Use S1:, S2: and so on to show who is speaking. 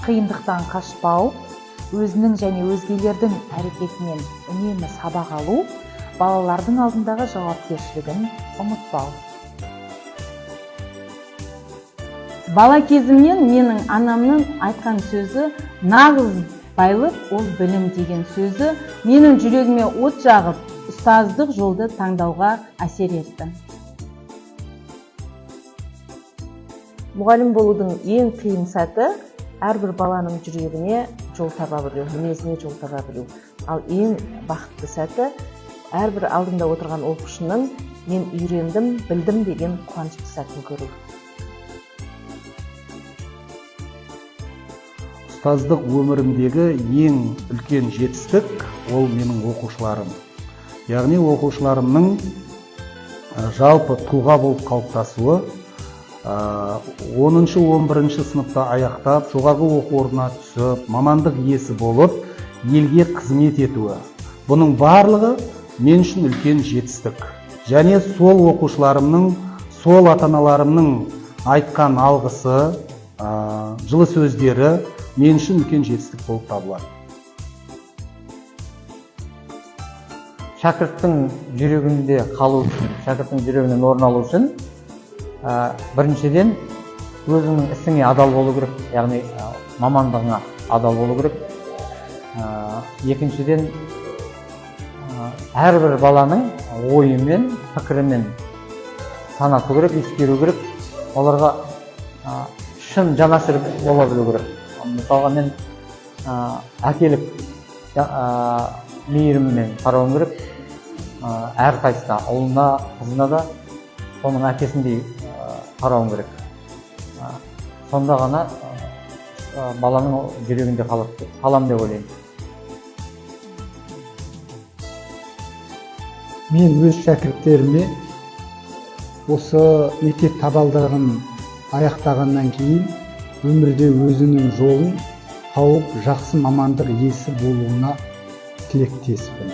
S1: қиындықтан қашпау, өзінің және өзгелердің әрекетінен үнемі сабақ алу, балалардың алдындағы жауапкершілігін ұмытпау.
S2: Бала кезімнен менің анамның айтқан сөзі нағыз байлық ол білім деген сөзі менің жүрегіме от жағып, ұстаздық жолды таңдауға әсер етті.
S3: Мұғалім болудың ең қиын сәті әрбір баланың жүрегіне жол таба білу, мінезіне жол таба білу. Ал ең бақытты сәті әрбір алдында отырған оқушының мен үйрендім, білдім деген қуанышты сәтін көру.
S4: Ұстаздық өмірімдегі ең үлкен жетістік ол менің оқушыларым. Яғни оқушыларымның жалпы тұлға болып қалыптасуы, 10-11 сыныпта аяқтап, жоғарғы оқу орнына түсіп, мамандық иесі болып, елге қызмет етуі. Бұның барлығы мен үшін үлкен жетістік. Және сол оқушыларымның, сол ата-аналарымның айтқан алғысы, жылы сөздері мен үшін үлкен жетістік болып табылады.
S5: Шәкірттің жүрегінде қалу үшін, шәкірттің жүрегінен орын алу үшін, біріншіден өзінің ісіңе адал болу керек, яғни мамандығыңа адал болу керек. Екіншіден әрбір баланың ойымен, пікірімен санасу керек, ескеру керек, оларға шын жанашыр бола білу керек. Мысалға мен әкелік мейіріммен қарауым керек, әр қайсына, ұлына, қызына да соның әкесіндей қарауым керек. Сонда ғана баланың жүрегінде қалам деп ойлаймын.
S6: Мен өз шәкірттеріме осы мектеп табалдырығын аяқтағаннан кейін өмірде өзінің жолын тауып жақсы мамандық иесі болуына тілектеспін.